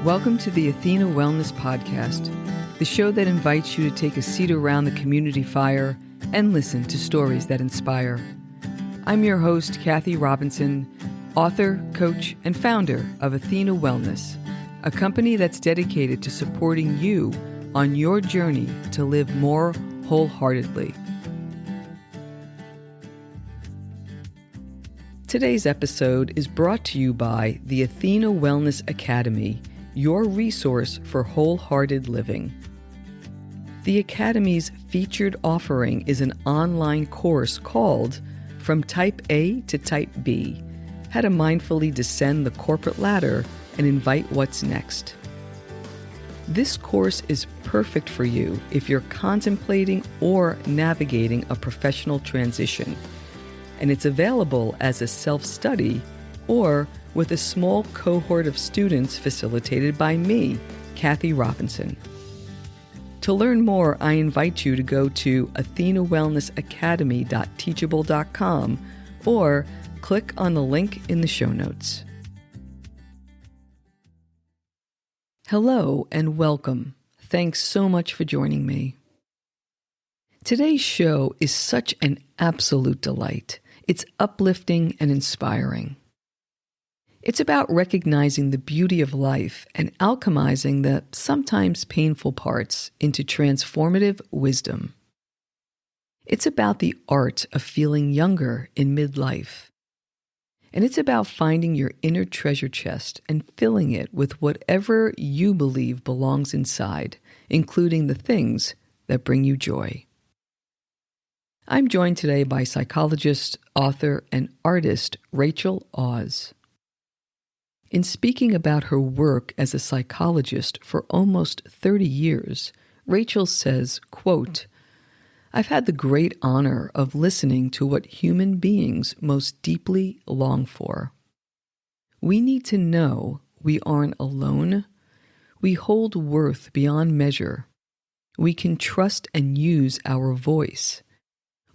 Welcome to the Athena Wellness Podcast, the show that invites you to take a seat around the community fire and listen to stories that inspire. I'm your host, Kathy Robinson, author, coach, and founder of Athena Wellness, a company that's dedicated to supporting you on your journey to live more wholeheartedly. Today's episode is brought to you by the Athena Wellness Academy, your resource for wholehearted living. The Academy's featured offering is an online course called From Type A to Type B, How to Mindfully Descend the Corporate Ladder and Invite What's Next. This course is perfect for you if you're contemplating or navigating a professional transition, and it's available as a self-study or with a small cohort of students facilitated by me, Kathy Robinson. To learn more, I invite you to go to athenawellnessacademy.teachable.com or click on the link in the show notes. Hello and welcome. Thanks so much for joining me. Today's show is such an absolute delight. It's uplifting and inspiring. It's about recognizing the beauty of life and alchemizing the sometimes painful parts into transformative wisdom. It's about the art of feeling younger in midlife. And it's about finding your inner treasure chest and filling it with whatever you believe belongs inside, including the things that bring you joy. I'm joined today by psychologist, author, and artist Rachel Oz. In speaking about her work as a psychologist for almost 30 years, Rachel says, quote, "I've had the great honor of listening to what human beings most deeply long for. We need to know we aren't alone. We hold worth beyond measure. We can trust and use our voice.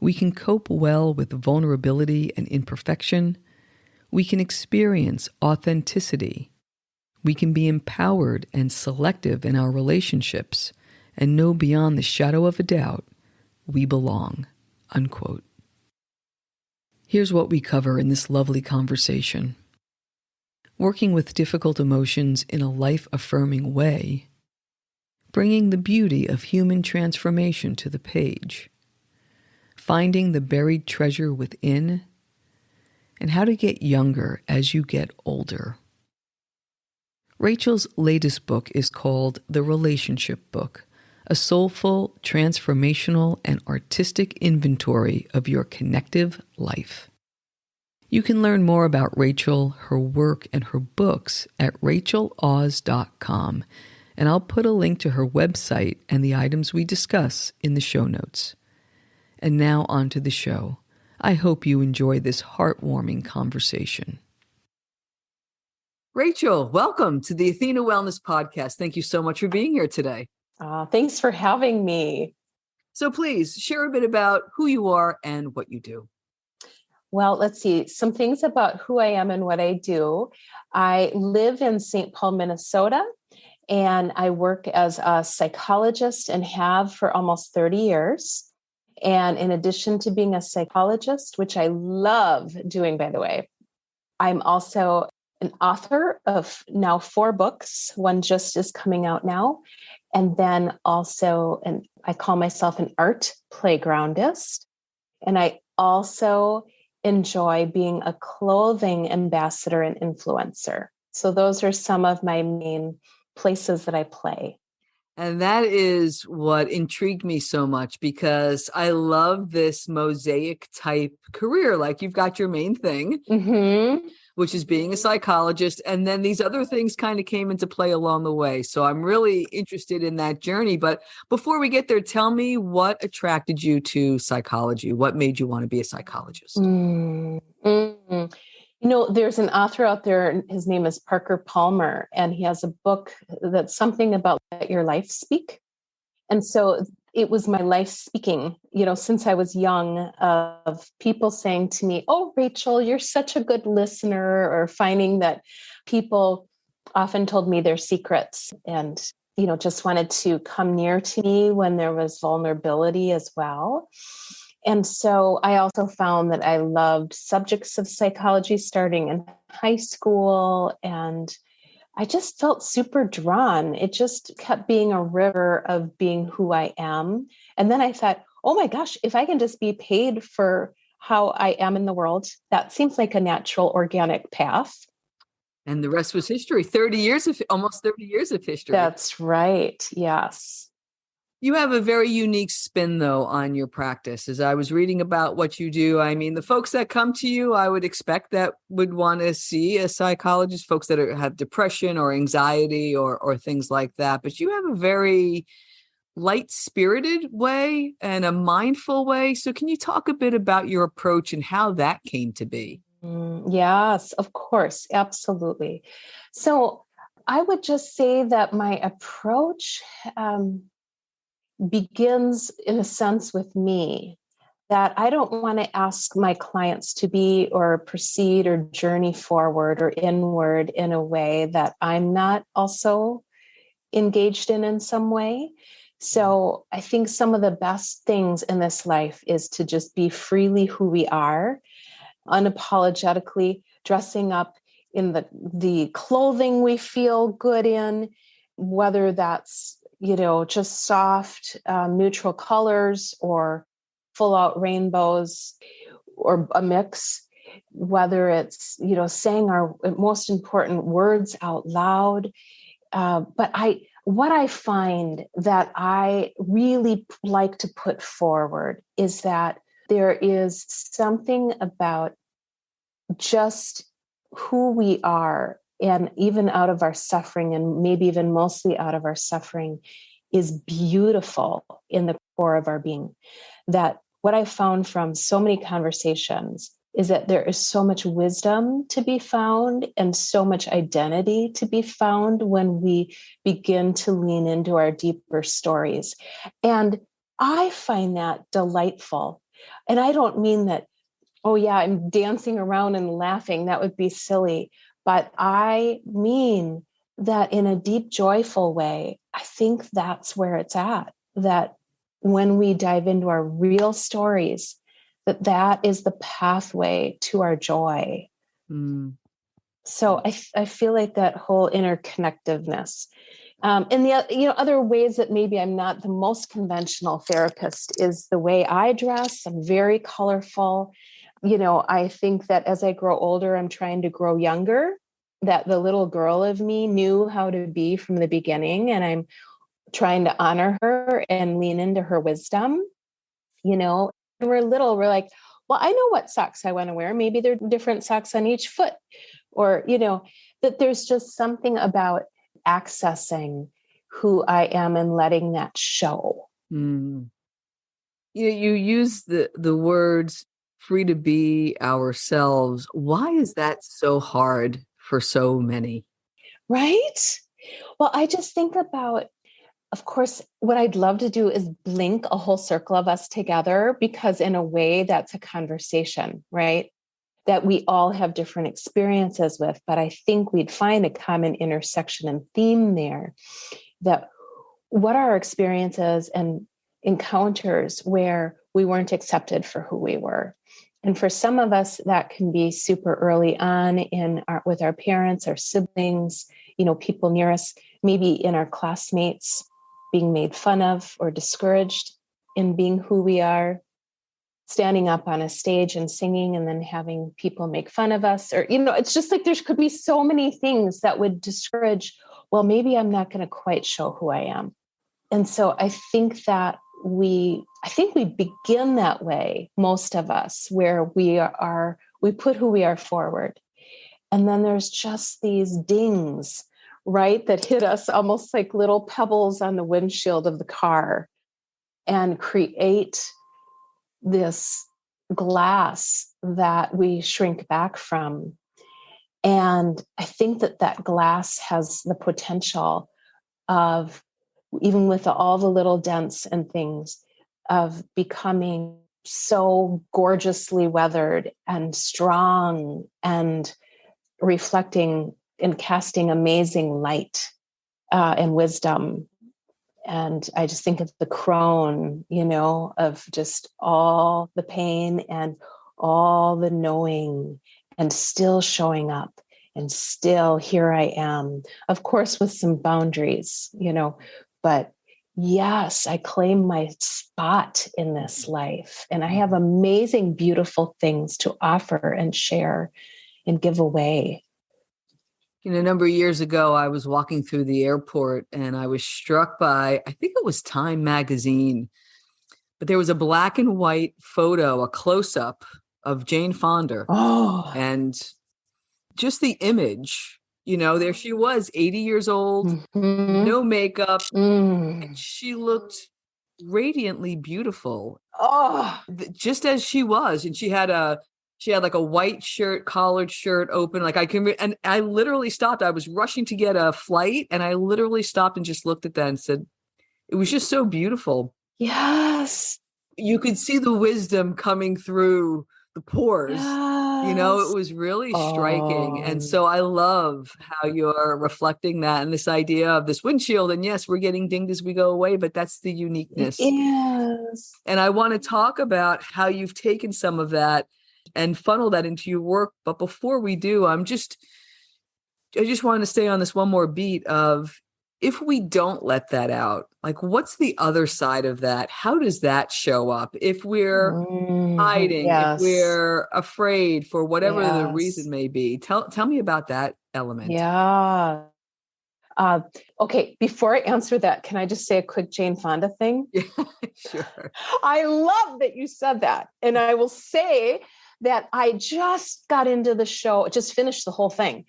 We can cope well with vulnerability and imperfection. We can experience authenticity. We can be empowered and selective in our relationships and know beyond the shadow of a doubt we belong." Unquote. Here's what we cover in this lovely conversation. Working with difficult emotions in a life-affirming way. Bringing the beauty of human transformation to the page. Finding the buried treasure within, and how to get younger as you get older. Rachel's latest book is called The Relationship Book, a soulful, transformational, and artistic inventory of your connective life. You can learn more about Rachel, her work, and her books at racheloz.com, and I'll put a link to her website and the items we discuss in the show notes. And now on to the show. I hope you enjoy this heartwarming conversation. Rachel, welcome to the Athena Wellness Podcast. Thank you so much for being here today. Thanks for having me. So please share a bit about who you are and what you do. Well, let's see. Some things about who I am and what I do. I live in St. Paul, Minnesota, and I work as a psychologist and have for almost 30 years. And in addition to being a psychologist, which I love doing, by the way, I'm also an author of now 4 books. One just is coming out now. And then also, I call myself an art playgroundist. And I also enjoy being a clothing ambassador and influencer. So those are some of my main places that I play. And that is what intrigued me so much, because I love this mosaic type career. Like, you've got your main thing, which is being a psychologist. And then these other things kind of came into play along the way. So I'm really interested in that journey. But before we get there, tell me what attracted you to psychology? What made you want to be a psychologist? You know, there's an author out there, his name is Parker Palmer, and he has a book that's something about Let Your Life Speak. And so it was my life speaking, since I was young, of people saying to me, "Oh, Rachel, you're such a good listener," or finding that people often told me their secrets and, just wanted to come near to me when there was vulnerability as well. And so I also found that I loved subjects of psychology starting in high school, and I just felt super drawn. It just kept being a river of being who I am. And then I thought, oh my gosh, if I can just be paid for how I am in the world, that seems like a natural organic path. And the rest was history. Almost 30 years of history. That's right. Yes. You have a very unique spin, though, on your practice. As I was reading about what you do, I mean, the folks that come to you, I would expect that would want to see a psychologist, folks that have depression or anxiety or things like that. But you have a very light-spirited way and a mindful way. So can you talk a bit about your approach and how that came to be? Yes, of course. Absolutely. So I would just say that my approach begins, in a sense, with me, that I don't want to ask my clients to be or proceed or journey forward or inward in a way that I'm not also engaged in some way. So I think some of the best things in this life is to just be freely who we are, unapologetically dressing up in the clothing we feel good in, whether that's, just soft, neutral colors or full out rainbows or a mix, whether it's, saying our most important words out loud. But what I find that I really like to put forward is that there is something about just who we are, and even out of our suffering, and maybe even mostly out of our suffering, is beautiful in the core of our being. That what I found from so many conversations is that there is so much wisdom to be found and so much identity to be found when we begin to lean into our deeper stories. And I find that delightful. And I don't mean that, oh yeah, I'm dancing around and laughing. That would be silly. But I mean that in a deep, joyful way. I think that's where it's at. That when we dive into our real stories, that is the pathway to our joy. So I feel like that whole interconnectedness. And the other ways that maybe I'm not the most conventional therapist is the way I dress. I'm very colorful. I think that as I grow older, I'm trying to grow younger, that the little girl of me knew how to be from the beginning. And I'm trying to honor her and lean into her wisdom. When we're little, we're like, well, I know what socks I want to wear. Maybe there are different socks on each foot. Or, that there's just something about accessing who I am and letting that show. You use the words free to be ourselves. Why is that so hard for so many? Right? Well, I just think about, of course, what I'd love to do is blink a whole circle of us together, because in a way that's a conversation, right? That we all have different experiences with, but I think we'd find a common intersection and theme there. That what are our experiences and encounters where we weren't accepted for who we were. And for some of us, that can be super early on with our parents, our siblings, people near us, maybe in our classmates, being made fun of or discouraged in being who we are, standing up on a stage and singing and then having people make fun of us. Or, it's just like there could be so many things that would discourage, well, maybe I'm not going to quite show who I am. And so I think that we begin that way, most of us, where we put who we are forward. And then there's just these dings, right, that hit us almost like little pebbles on the windshield of the car and create this glass that we shrink back from. And I think that glass has the potential of, even with all the little dents and things, of becoming so gorgeously weathered and strong and reflecting and casting amazing light and wisdom. And I just think of the crone, of just all the pain and all the knowing, and still showing up, and still here I am, of course, with some boundaries, but yes, I claim my spot in this life, and I have amazing, beautiful things to offer and share and give away. A number of years ago, I was walking through the airport and I was struck by, I think it was Time magazine, but there was a black and white photo, a close-up of Jane Fonda. Oh, and just the image, there she was, 80 years old, no makeup, and she looked radiantly beautiful. Oh, just as she was. And she had like a white shirt, collared shirt open. Like and I literally stopped. I was rushing to get a flight, and I literally stopped and just looked at that and said, it was just so beautiful. yes. You could see the wisdom coming through the pores. Yes. It was really striking. And so I love how you're reflecting that, and this idea of this windshield. And yes, we're getting dinged as we go away, but that's the uniqueness. Yes. And I want to talk about how you've taken some of that and funnel that into your work. But before we do, I just want to stay on this one more beat of, if we don't let that out, like, what's the other side of that? How does that show up? If we're hiding, yes. if we're afraid for whatever the Yes. reason may be, tell me about that element. Yeah. Okay. Before I answer that, can I just say a quick Jane Fonda thing? Yeah, sure. I love that you said that. And I will say that I just got into the show, just finished the whole thing,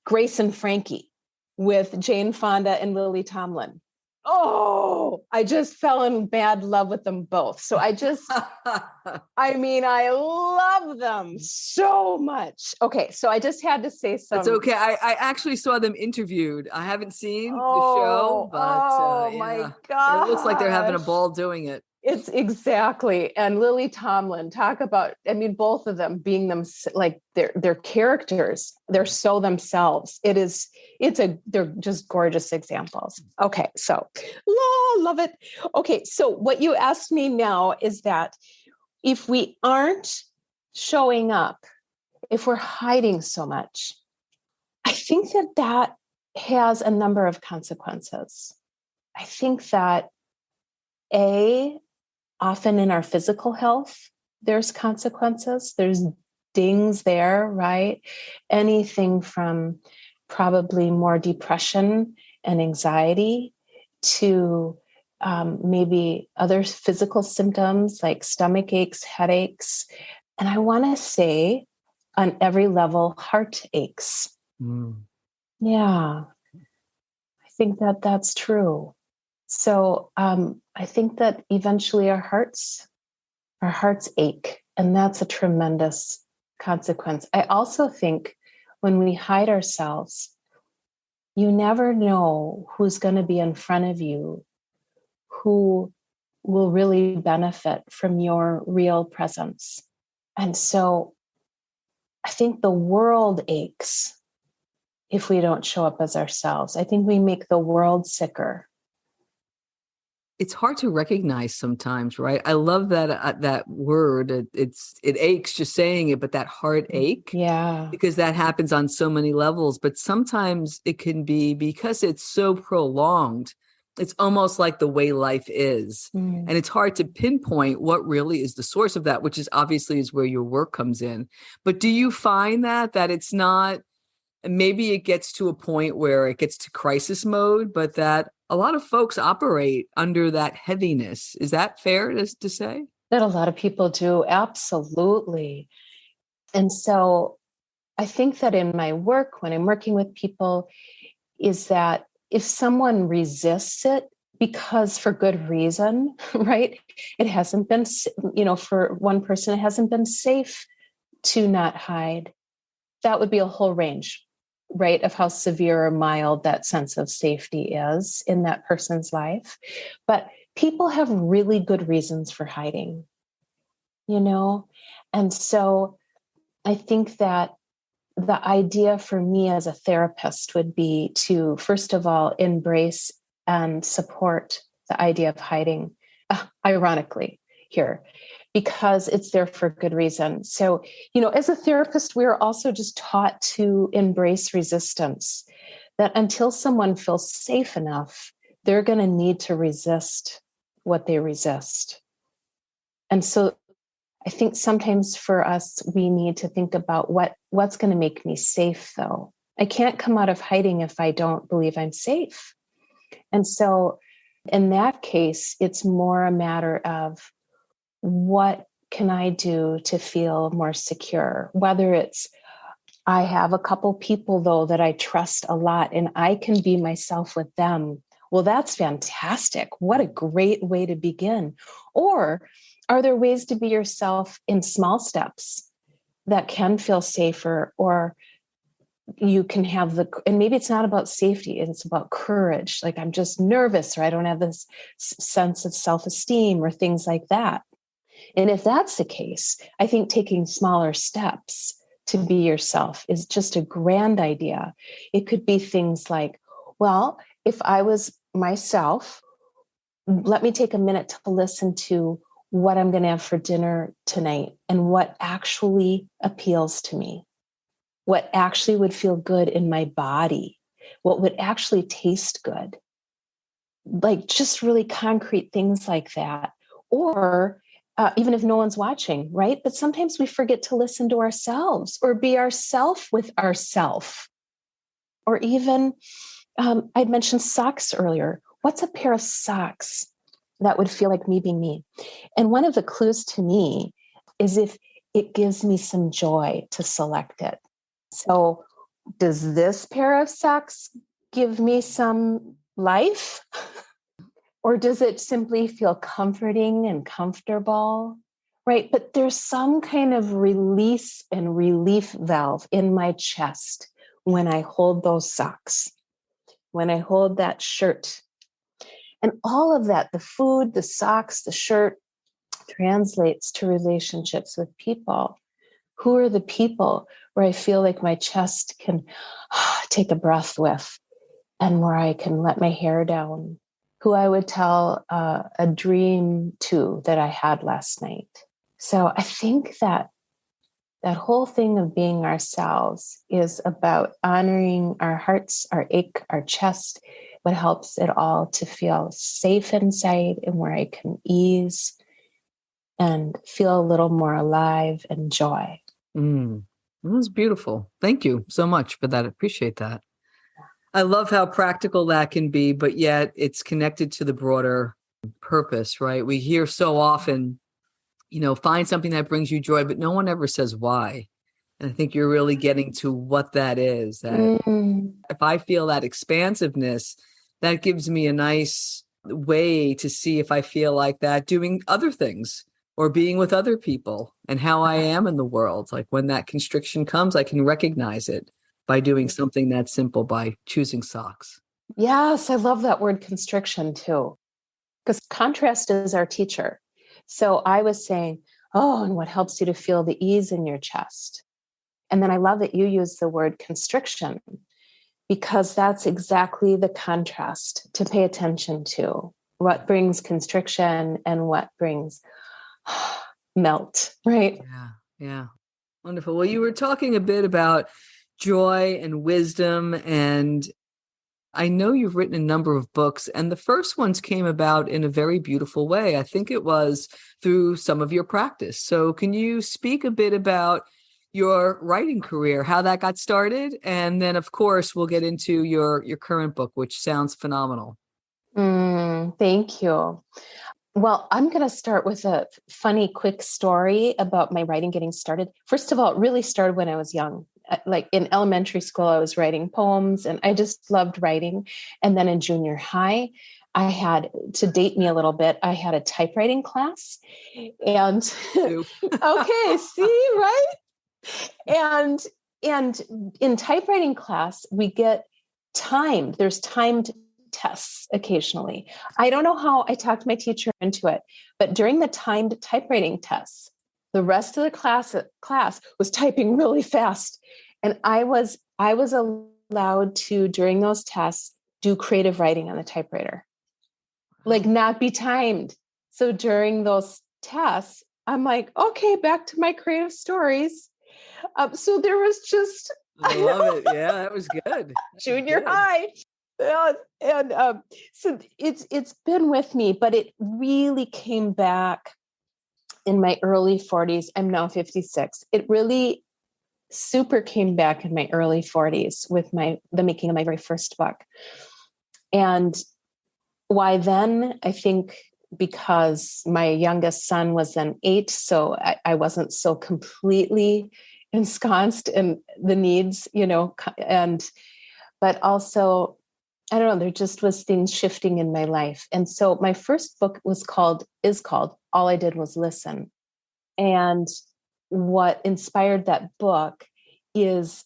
Grace and Frankie, with Jane Fonda and Lily Tomlin. Oh, I just fell in bad love with them both. So I love them so much. Okay, so I just had to say something. It's okay. I actually saw them interviewed. I haven't seen the show, but my God. It looks like they're having a ball doing it. It's exactly. And Lily Tomlin, talk about, both of them being them, like their characters, they're so themselves. They're just gorgeous examples. Okay. So love it. Okay. So what you asked me now is that if we aren't showing up, if we're hiding so much, I think that has a number of consequences. I think that often in our physical health, there's consequences. There's dings there, right? Anything from probably more depression and anxiety to maybe other physical symptoms like stomach aches, headaches. And I want to say on every level, heart aches. Yeah, I think that's true. So I think that eventually our hearts ache, and that's a tremendous consequence. I also think when we hide ourselves, you never know who's going to be in front of you, who will really benefit from your real presence. And so I think the world aches if we don't show up as ourselves. I think we make the world sicker. It's hard to recognize sometimes, right? I love that word. It aches just saying it, but that heartache, yeah, because that happens on so many levels. But sometimes it can be because it's so prolonged. It's almost like the way life is, and it's hard to pinpoint what really is the source of that, which is obviously is where your work comes in. But do you find that it's not? Maybe it gets to a point where it gets to crisis mode, but that a lot of folks operate under that heaviness. Is that fair to say? That a lot of people do. Absolutely. And so I think that in my work, when I'm working with people, is that if someone resists it because for good reason, right? It hasn't been, for one person, it hasn't been safe to not hide. That would be a whole range, right, of how severe or mild that sense of safety is in that person's life. But people have really good reasons for hiding, And so I think that the idea for me as a therapist would be to, first of all, embrace and support the idea of hiding, ironically, here, because it's there for good reason. So, as a therapist, we're also just taught to embrace resistance, that until someone feels safe enough, they're going to need to resist what they resist. And so I think sometimes for us, we need to think about what's going to make me safe, though. I can't come out of hiding if I don't believe I'm safe. And so in that case, it's more a matter of what can I do to feel more secure? Whether it's I have a couple people, though, that I trust a lot and I can be myself with them. Well, that's fantastic. What a great way to begin. Or are there ways to be yourself in small steps that can feel safer? Or you can have and maybe it's not about safety, it's about courage. Like, I'm just nervous, or I don't have this sense of self-esteem, or things like that. And if that's the case, I think taking smaller steps to be yourself is just a grand idea. It could be things like, well, if I was myself, let me take a minute to listen to what I'm going to have for dinner tonight and what actually appeals to me, what actually would feel good in my body, what would actually taste good. Like, just really concrete things like that. Or even if no one's watching, right? But sometimes we forget to listen to ourselves or be ourself with ourself. Or even, I'd mentioned socks earlier. What's a pair of socks that would feel like me being me? And one of the clues to me is if it gives me some joy to select it. So does this pair of socks give me some life? Or does it simply feel comforting and comfortable? Right? But there's some kind of release and relief valve in my chest when I hold those socks, when I hold that shirt. And all of that, the food, the socks, the shirt, translates to relationships with people. Who are the people where I feel like my chest can take a breath with, and where I can let my hair down? Who I would tell a dream to that I had last night. So I think that whole thing of being ourselves is about honoring our hearts, our ache, our chest, what helps it all to feel safe inside, and where I can ease and feel a little more alive and joy. That was beautiful. Thank you so much for that. I appreciate that. I love how practical that can be, but yet it's connected to the broader purpose, right? We hear so often, find something that brings you joy, but no one ever says why. And I think you're really getting to what that is. That if I feel that expansiveness, that gives me a nice way to see if I feel like that doing other things or being with other people and how I am in the world. Like, when that constriction comes, I can recognize it by doing something that simple, by choosing socks. Yes, I love that word constriction too, because contrast is our teacher. So I was saying, oh, and what helps you to feel the ease in your chest? And then I love that you use the word constriction, because that's exactly the contrast to pay attention to. What brings constriction and what brings melt, right? Yeah. Wonderful. Well, you were talking a bit about joy and wisdom, and I know you've written a number of books, and the first ones came about in a very beautiful way. I think it was through some of your practice. So can you speak a bit about your writing career, how that got started? And then, of course, we'll get into your current book, which sounds phenomenal. Thank you. Well, I'm going to start with a funny, quick story about my writing getting started. First of all, it really started when I was young. Like, in elementary school, I was writing poems and I just loved writing. And then in junior high, I had, to date me a little bit, I had a typewriting class. And okay, see, right? And in typewriting class, we get timed. There's timed tests occasionally. I don't know how I talked my teacher into it, but during the timed typewriting tests, the rest of the class was typing really fast. And I was allowed to, during those tests, do creative writing on the typewriter, like not be timed. So during those tests, I'm like, okay, back to my creative stories. So there was just, I love it. Yeah, that was good. Junior high. And so it's been with me, but it really came back in my early 40s. I'm now 56. It really super came back in my early 40s with the making of my very first book. And why then? I think because my youngest son was then 8, so I wasn't so completely ensconced in the needs, but also, I don't know, there just was things shifting in my life. And so my first book is called All I Did Was Listen. And what inspired that book is,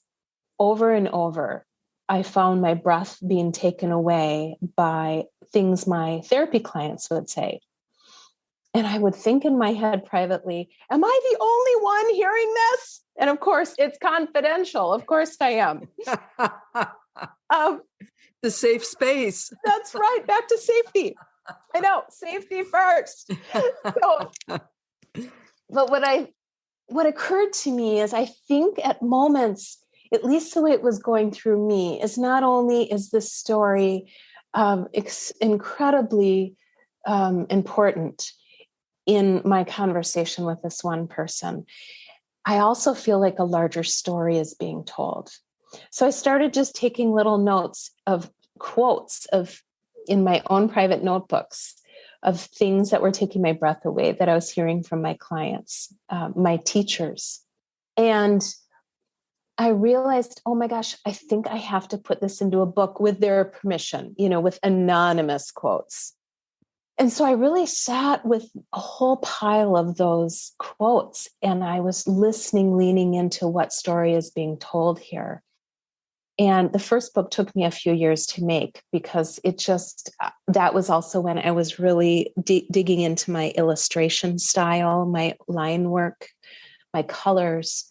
over and over, I found my breath being taken away by things my therapy clients would say. And I would think in my head privately, am I the only one hearing this? And of course, it's confidential. Of course I am. The safe space. That's right. Back to safety. I know, safety first. But what occurred to me is, I think at moments, at least the way it was going through me, is not only is this story incredibly important in my conversation with this one person, I also feel like a larger story is being told. So I started just taking little notes of quotes in my own private notebooks of things that were taking my breath away, that I was hearing from my clients, my teachers. And I realized, oh my gosh, I think I have to put this into a book with their permission, with anonymous quotes. And so I really sat with a whole pile of those quotes, and I was listening, leaning into what story is being told here. And the first book took me a few years to make, because that was also when I was really digging into my illustration style, my line work, my colors.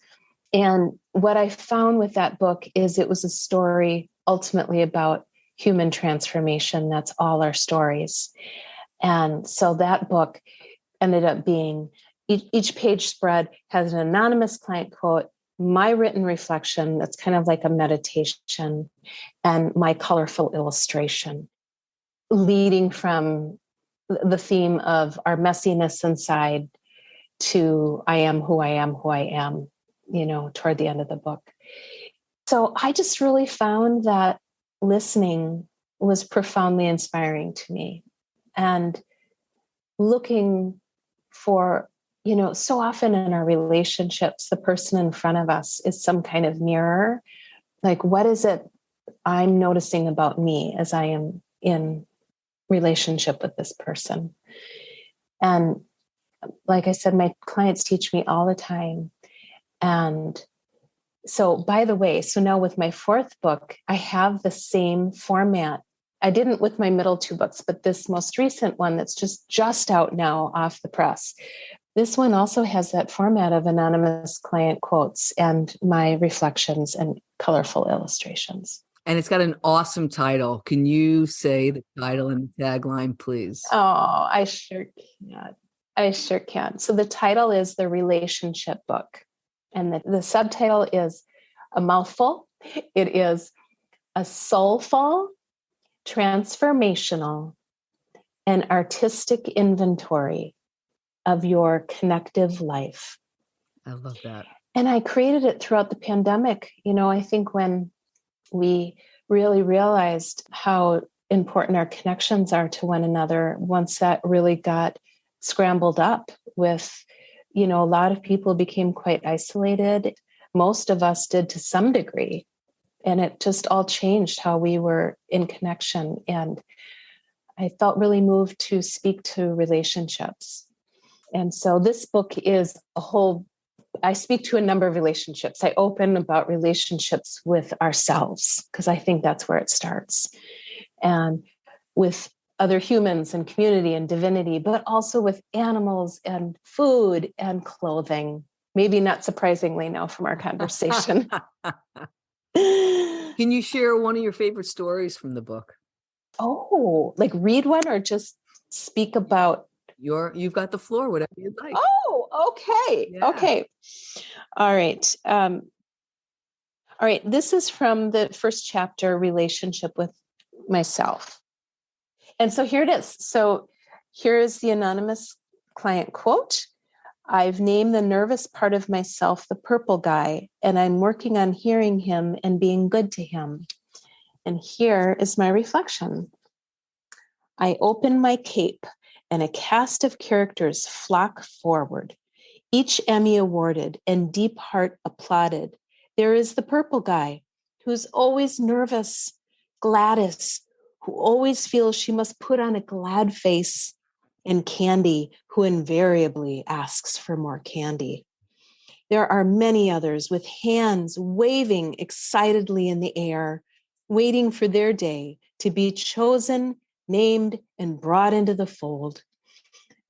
And what I found with that book is it was a story ultimately about human transformation. That's all our stories. And so that book ended up being, each page spread has an anonymous client quote, my written reflection that's kind of like a meditation, and my colorful illustration, leading from the theme of our messiness inside to I am who I am, toward the end of the book. So I just really found that listening was profoundly inspiring to me, and looking for, so often in our relationships, the person in front of us is some kind of mirror. Like, what is it I'm noticing about me as I am in relationship with this person? And like I said, my clients teach me all the time. And so, by the way, so now with my fourth book, I have the same format. I didn't with my middle 2 books, but this most recent one that's just out now off the press, this one also has that format of anonymous client quotes and my reflections and colorful illustrations. And it's got an awesome title. Can you say the title and the tagline, please? Oh, I sure can. So the title is The Relationship Book. And the subtitle is a mouthful. It is a soulful, transformational, and artistic inventory of your connective life. I love that. And I created it throughout the pandemic. I think when we really realized how important our connections are to one another, once that really got scrambled up with, a lot of people became quite isolated. Most of us did to some degree. And it just all changed how we were in connection. And I felt really moved to speak to relationships. And so this book is I speak to a number of relationships. I open about relationships with ourselves, because I think that's where it starts. And with other humans and community and divinity, but also with animals and food and clothing Maybe not surprisingly now from our conversation. Can you share one of your favorite stories from the book? Oh, like read one or just speak about? You've got the floor, whatever you'd like. Oh, okay. Yeah. Okay. All right. All right. This is from the first chapter, relationship with myself. And so here it is. So here is the anonymous client quote. I've named the nervous part of myself the purple guy, and I'm working on hearing him and being good to him. And here is my reflection. I open my cape, and a cast of characters flock forward, each Emmy awarded and deep heart applauded. There is the purple guy, who's always nervous, Gladys, who always feels she must put on a glad face, and Candy, who invariably asks for more candy. There are many others with hands waving excitedly in the air, waiting for their day to be chosen, named, and brought into the fold.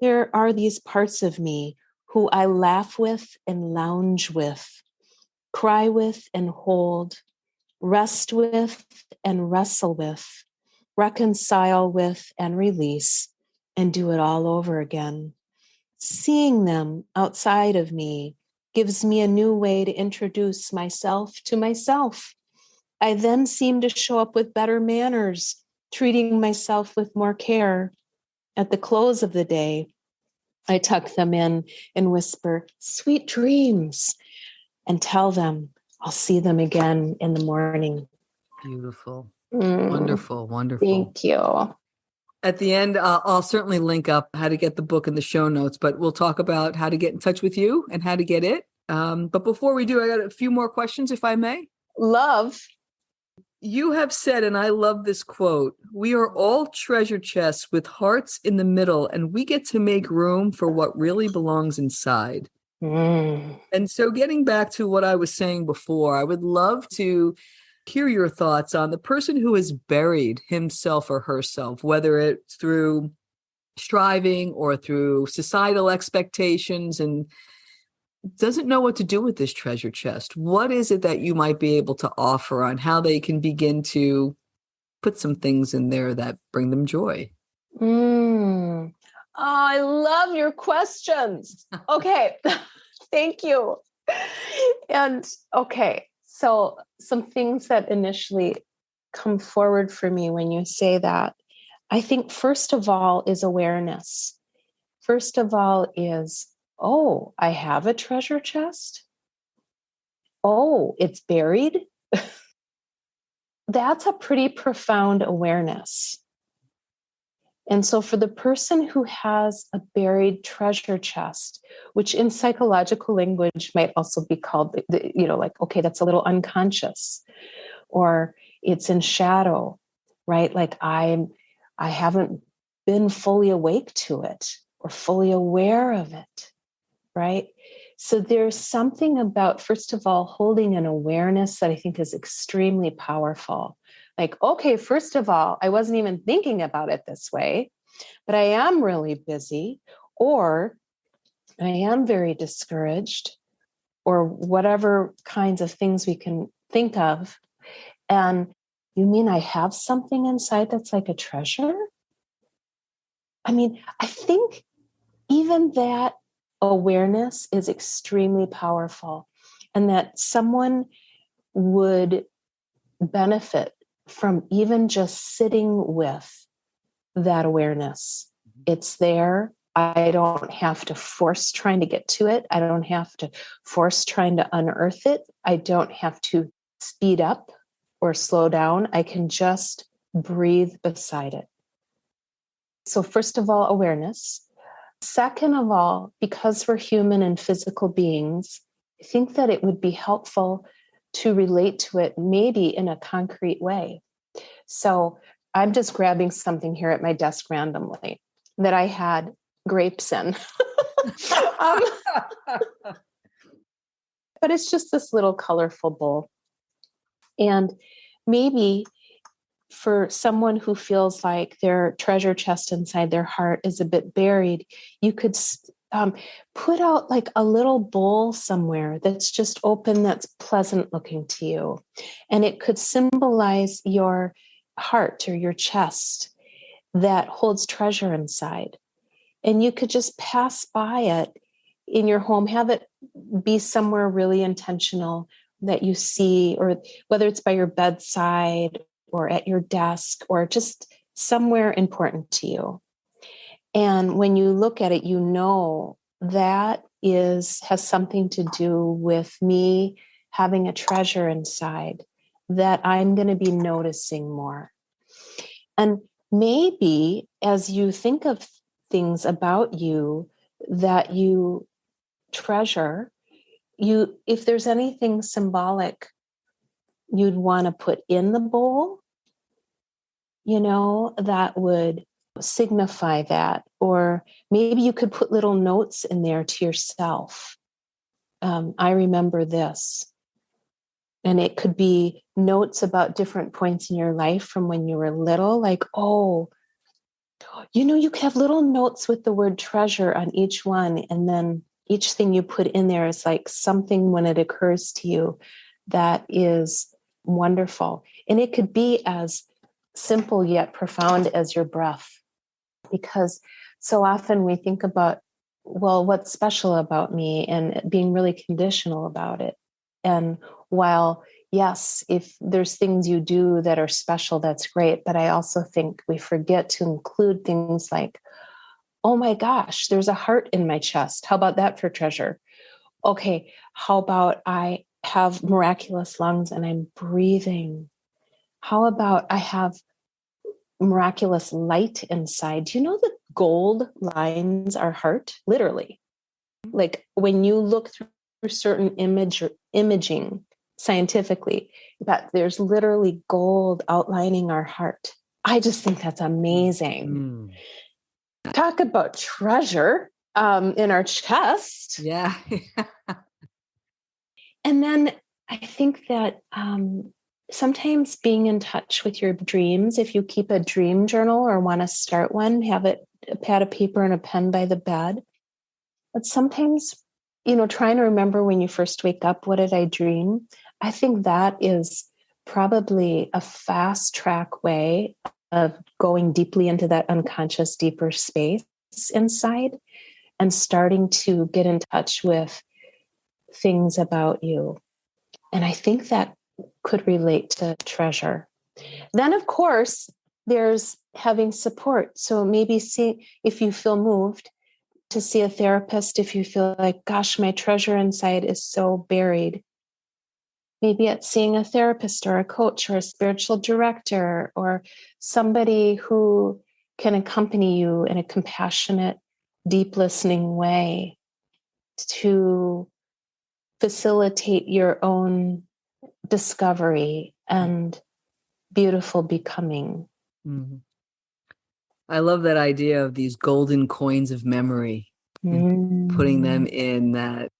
There are these parts of me who I laugh with and lounge with, cry with and hold, rest with and wrestle with, reconcile with and release, and do it all over again. Seeing them outside of me gives me a new way to introduce myself to myself. I then seem to show up with better manners, treating myself with more care. At the close of the day, I tuck them in and whisper, sweet dreams, and tell them I'll see them again in the morning. Beautiful. Mm, Wonderful. Wonderful. Thank you. At the end, I'll certainly link up how to get the book in the show notes, but we'll talk about how to get in touch with you and how to get it. But before we do, I got a few more questions, if I may. Love. You have said, and I love this quote, we are all treasure chests with hearts in the middle, and we get to make room for what really belongs inside. And so getting back to what I was saying before, I would love to hear your thoughts on the person who has buried himself or herself, whether it's through striving or through societal expectations, and doesn't know what to do with this treasure chest. What is it that you might be able to offer on how they can begin to put some things in there that bring them joy? Oh, I love your questions. Okay. Thank you. And okay, so some things that initially come forward for me when you say that, I think first of all is awareness. First of all is, oh, I have a treasure chest. Oh, it's buried. That's a pretty profound awareness. And so for the person who has a buried treasure chest, which in psychological language might also be called, like, okay, that's a little unconscious, or it's in shadow, right? Like I haven't been fully awake to it or fully aware of it, right? So there's something about, first of all, holding an awareness that I think is extremely powerful. Like, okay, first of all, I wasn't even thinking about it this way, but I am really busy, or I am very discouraged, or whatever kinds of things we can think of. And you mean I have something inside that's like a treasure? I mean, I think even that awareness is extremely powerful, and that someone would benefit from even just sitting with that awareness. It's there. I don't have to force trying to get to it. I don't have to force trying to unearth it. I don't have to speed up or slow down. I can just breathe beside it. So first of all, awareness. Second of all, because we're human and physical beings, I think that it would be helpful to relate to it maybe in a concrete way. So I'm just grabbing something here at my desk randomly that I had grapes in. But it's just this little colorful bowl. And maybe for someone who feels like their treasure chest inside their heart is a bit buried, you could put out like a little bowl somewhere that's just open, that's pleasant looking to you. And it could symbolize your heart or your chest that holds treasure inside. And you could just pass by it in your home, have it be somewhere really intentional that you see, or whether it's by your bedside or at your desk or just somewhere important to you. And when you look at it, you know that has something to do with me having a treasure inside that I'm going to be noticing more. And maybe as you think of things about you that you treasure, if there's anything symbolic you'd want to put in the bowl, that would signify that. Or maybe you could put little notes in there to yourself. I remember this. And it could be notes about different points in your life from when you were little, like, oh, you could have little notes with the word treasure on each one. And then each thing you put in there is like something when it occurs to you that is wonderful. And it could be as simple yet profound as your breath. Because so often we think about, well, what's special about me, and being really conditional about it. And while, yes, if there's things you do that are special, that's great. But I also think we forget to include things like, oh my gosh, there's a heart in my chest. How about that for treasure? Okay, how about I have miraculous lungs and I'm breathing? How about I have miraculous light inside? Do you know that gold lines our heart? Literally. Like when you look through certain imaging scientifically, that there's literally gold outlining our heart. I just think that's amazing. Talk about treasure in our chest. Yeah. And then I think that sometimes being in touch with your dreams, if you keep a dream journal or want to start one, have a pad of paper and a pen by the bed. But sometimes, trying to remember when you first wake up, what did I dream? I think that is probably a fast track way of going deeply into that unconscious, deeper space inside and starting to get in touch with things about you. And I think that could relate to treasure. Then, of course, there's having support. So maybe see if you feel moved to see a therapist, if you feel like, gosh, my treasure inside is so buried. Maybe it's seeing a therapist or a coach or a spiritual director or somebody who can accompany you in a compassionate, deep listening way to facilitate your own discovery and beautiful becoming. Mm-hmm. I love that idea of these golden coins of memory and putting them in that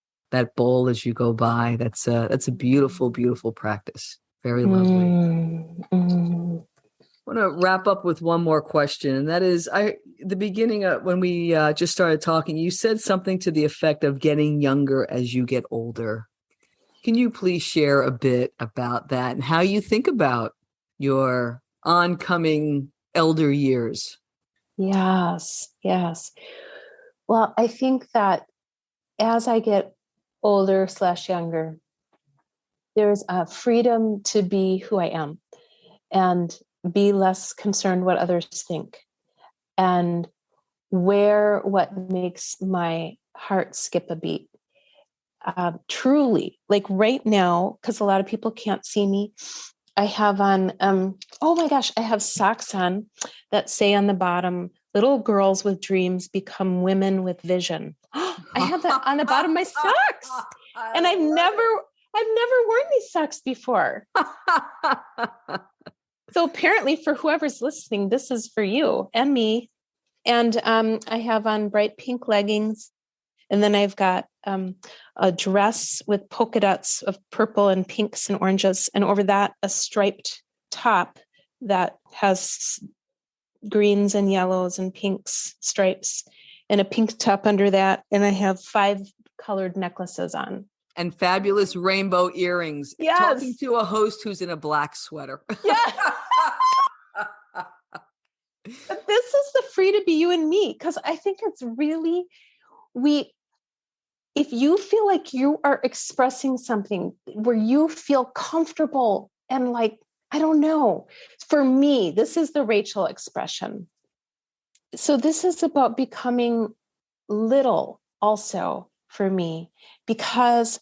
bowl as you go by. That's a beautiful, beautiful practice. Very lovely. I want to wrap up with one more question, and that is, the beginning of when we just started talking, you said something to the effect of getting younger as you get older. Can you please share a bit about that and how you think about your oncoming elder years? Yes. Well, I think that as I get older / younger, there's a freedom to be who I am and be less concerned what others think, and wear what makes my heart skip a beat. Truly, like right now, because a lot of people can't see me, I have on, oh my gosh, I have socks on that say on the bottom, little girls with dreams become women with vision. I have that on the bottom of my socks. And I've never worn these socks before. So apparently for whoever's listening, this is for you and me. And I have on bright pink leggings. And then I've got a dress with polka dots of purple and pinks and oranges. And over that, a striped top that has greens and yellows and pinks stripes. and a pink top under that. And I have 5 colored necklaces on. And fabulous rainbow earrings. Yes. Talking to a host who's in a black sweater. Yeah. But this is the free to be you and me, because I think it's really, if you feel like you are expressing something where you feel comfortable and like, I don't know, for me, this is the Rachel expression. So this is about becoming little also for me, because,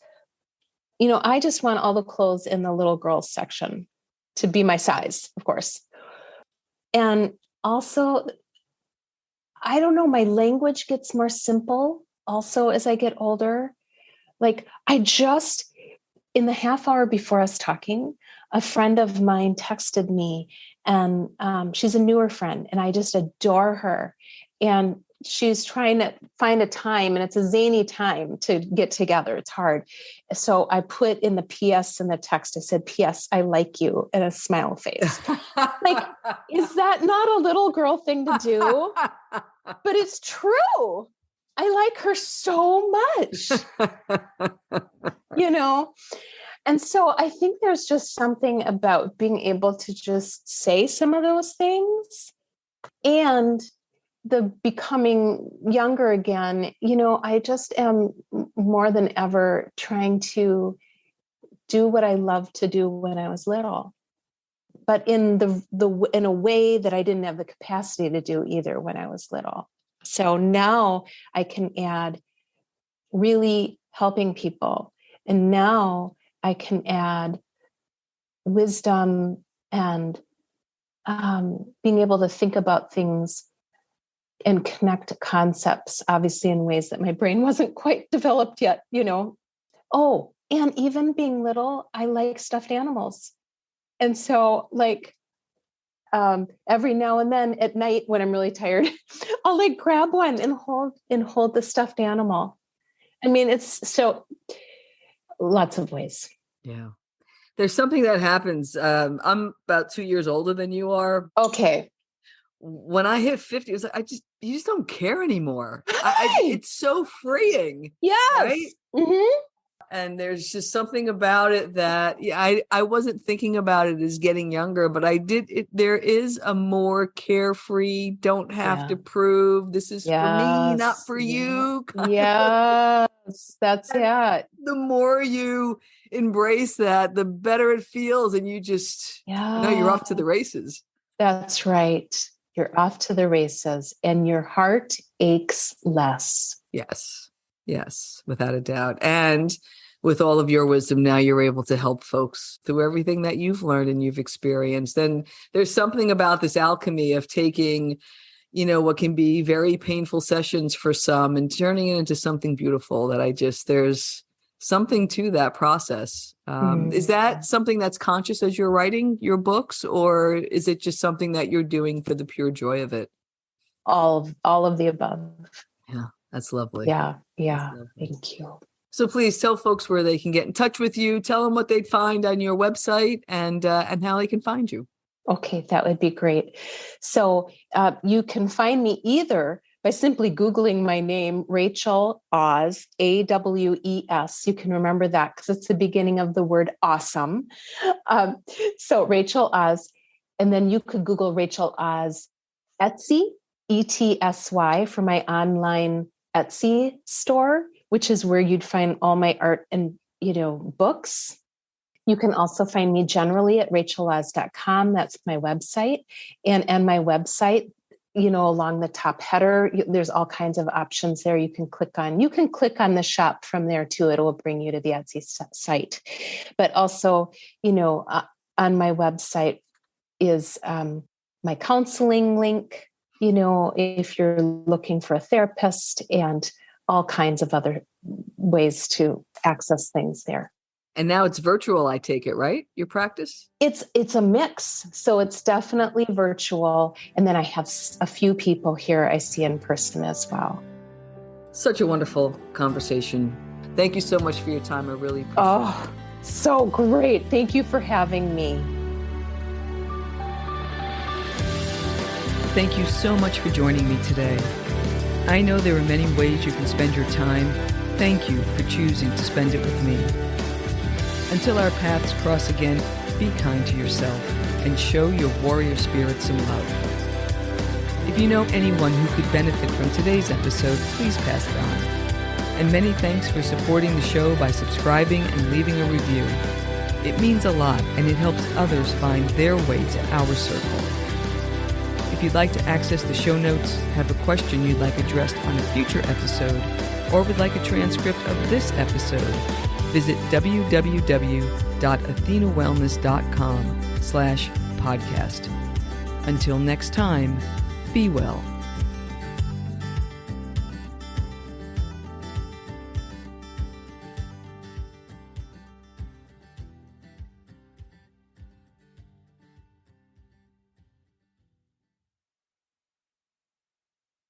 I just want all the clothes in the little girls section to be my size, of course. And also, I don't know, my language gets more simple also as I get older. Like in the half hour before us talking, a friend of mine texted me, and she's a newer friend, and I just adore her. And she's trying to find a time, and it's a zany time to get together. It's hard. So I put in the PS in the text, I said, PS, I like you, and a smile face. Like, is that not a little girl thing to do? But it's true. I like her so much, And so I think there's just something about being able to just say some of those things, and the becoming younger again. I just am more than ever trying to do what I loved to do when I was little, but in in a way that I didn't have the capacity to do either when I was little. So now I can add really helping people, and now I can add wisdom and being able to think about things and connect concepts, obviously in ways that my brain wasn't quite developed yet, Oh, and even being little, I like stuffed animals. And so every now and then at night when I'm really tired, I'll grab one and hold the stuffed animal. I mean, it's so lots of ways. Yeah. There's something that happens. I'm about 2 years older than you are. Okay. When I hit 50, it was like, you just don't care anymore. It's so freeing. Yes. Right? Mm-hmm. And there's just something about it that I wasn't thinking about it as getting younger, but I did. There is a more carefree, don't have to prove this is for me, not for you. Yes, that's it. The more you embrace that, the better it feels. And you just know you're off to the races. That's right. You're off to the races and your heart aches less. Yes. Yes, without a doubt. And with all of your wisdom, now you're able to help folks through everything that you've learned and you've experienced. And there's something about this alchemy of taking, what can be very painful sessions for some and turning it into something beautiful that there's something to that process. Is that something that's conscious as you're writing your books, or is it just something that you're doing for the pure joy of it? All of the above. Yeah. That's lovely. Yeah. Lovely. Thank you. So please tell folks where they can get in touch with you. Tell them what they'd find on your website and how they can find you. Okay, that would be great. So you can find me either by simply Googling my name, Rachel Oz, AWES. You can remember that because it's the beginning of the word awesome. So Rachel Oz, and then you could Google Rachel Oz Etsy, ETSY, for my online Etsy store, which is where you'd find all my art and, books. You can also find me generally at racheloz.com. That's my website. And my website, along the top header, there's all kinds of options there you can click on. You can click on the shop from there too. It will bring you to the Etsy site. But also, on my website is my counseling link, if you're looking for a therapist, and all kinds of other ways to access things there. And now it's virtual, I take it, right? Your practice? It's a mix. So it's definitely virtual. And then I have a few people here I see in person as well. Such a wonderful conversation. Thank you so much for your time. I really appreciate it. Oh, so great. Thank you for having me. Thank you so much for joining me today. I know there are many ways you can spend your time. Thank you for choosing to spend it with me. Until our paths cross again, be kind to yourself and show your warrior spirit some love. If you know anyone who could benefit from today's episode, please pass it on. And many thanks for supporting the show by subscribing and leaving a review. It means a lot, and it helps others find their way to our circle. If you'd like to access the show notes, have a question you'd like addressed on a future episode, or would like a transcript of this episode, visit www.athenawellness.com/podcast. Until next time, be well.